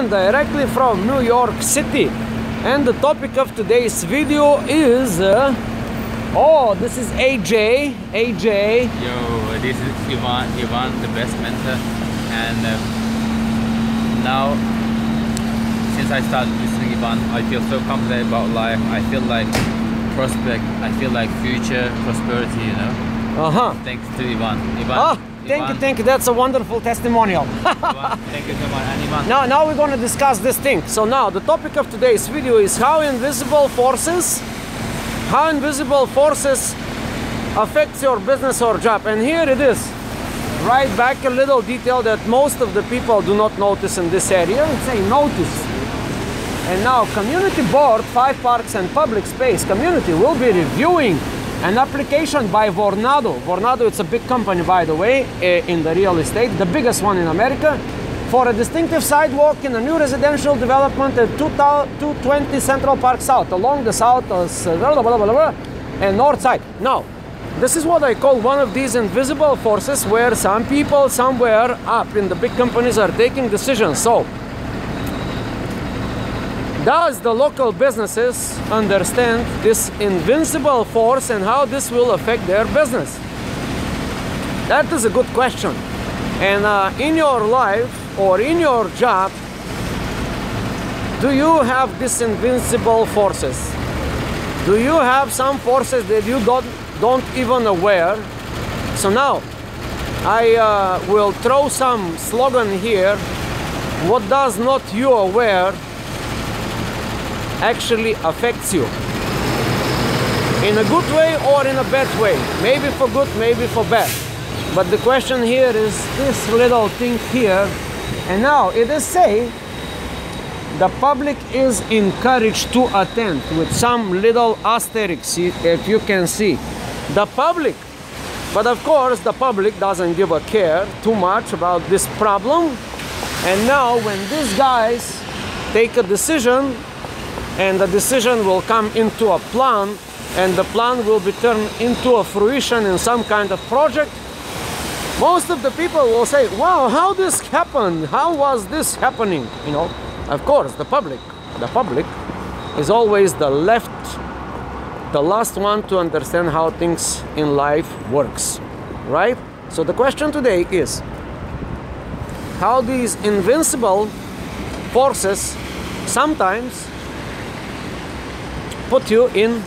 coming directly from New York City. And the topic of today's video is... oh, this is AJ. AJ. Yo, this is Ivan, the best mentor. And now, since I started listening to Ivan, I feel so confident about life. I feel like prospect. I feel like future prosperity, you know. Thanks to Ivan. Thank you. That's a wonderful testimonial. Ivan, thank you so much. And Ivan. Now we're going to discuss this thing. So now the topic of today's video is how invisible forces affects your business or job. And here it is. Right back a little detail that most of the people do not notice in this area. Let's say notice. And now community board, 5 parks and public space community will be reviewing an application by Vornado. Vornado, it's a big company, by the way, in the real estate, the biggest one in America, for a distinctive sidewalk in a new residential development at 220 Central Park South, along the south and north side. Now, this is what I call one of these invisible forces where some people somewhere up in the big companies are taking decisions. So, does the local businesses understand this invincible force and how this will affect their business? That is a good question. And in your life or in your job, do you have these invincible forces? Do you have some forces that you don't even aware? So now I will throw some slogan here. What does not you aware actually affects you in a good way or in a bad way, maybe for good, maybe for bad. But the question here is this little thing here. And now it is say the public is encouraged to attend with some little asterisk, if you can see. The public. But of course the public doesn't give a care too much about this problem. And now when these guys take a decision, and the decision will come into a plan, and the plan will be turned into a fruition in some kind of project, most of the people will say, wow, how this happened? How was this happening? You know, of course, the public is always the last one to understand how things in life works, right? So the question today is how these invincible forces sometimes put you in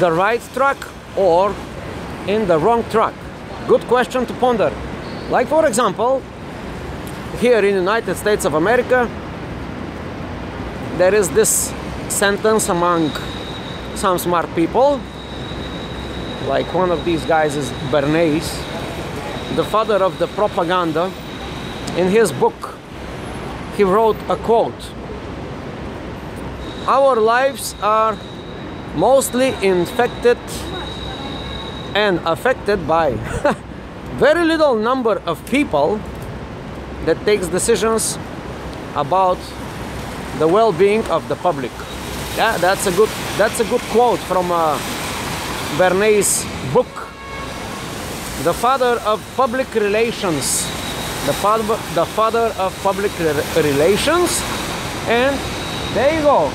the right track or in the wrong track. Good question to ponder. Like for example, here in the United States of America, there is this sentence among some smart people, like one of these guys is Bernays, the father of the propaganda. In his book, he wrote a quote: our lives are mostly infected and affected by very little number of people that takes decisions about the well-being of the public. Yeah, that's a good quote from Bernays' book, The Father of Public Relations. The father of public relations. And there you go.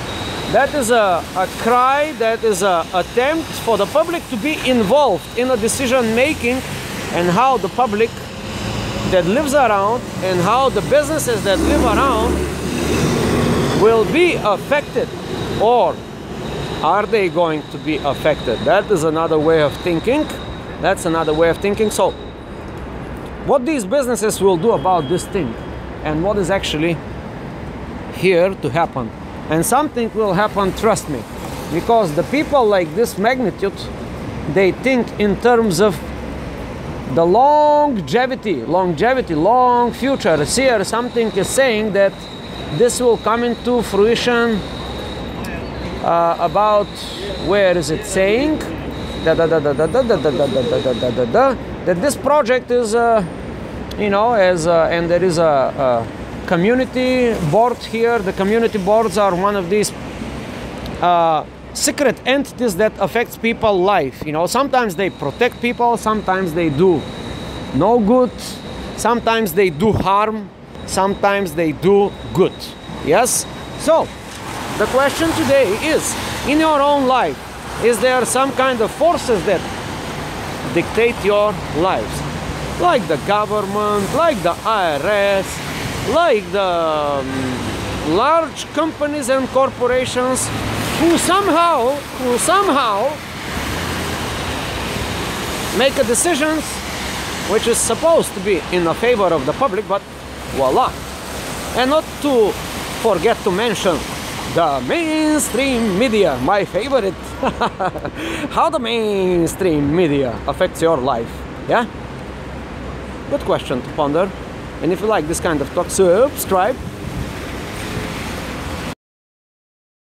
That is a cry, that is an attempt for the public to be involved in a decision making, and how the public that lives around and how the businesses that live around will be affected, or are they going to be affected? That is another way of thinking. That's another way of thinking. So what these businesses will do about this thing, and what is actually here to happen. And something will happen, trust me, because the people like this magnitude, they think in terms of the longevity, long future. Here something is saying that this will come into fruition about, where is it saying? That this project is, you know, and there is a community board here. The community boards are one of these secret entities that affects people's life. You know, sometimes they protect people, sometimes they do no good, sometimes they do harm. sometimes they do good. Yes? So, the question today is, in your own life, is there some kind of forces that dictate your lives? Like the government, like the IRS, like the large companies and corporations who somehow make a decisions which is supposed to be in the favor of the public, but voila. And not to forget to mention the mainstream media, my favorite. How the mainstream media affects your life. Yeah? Good question to ponder. And if you like this kind of talk, subscribe.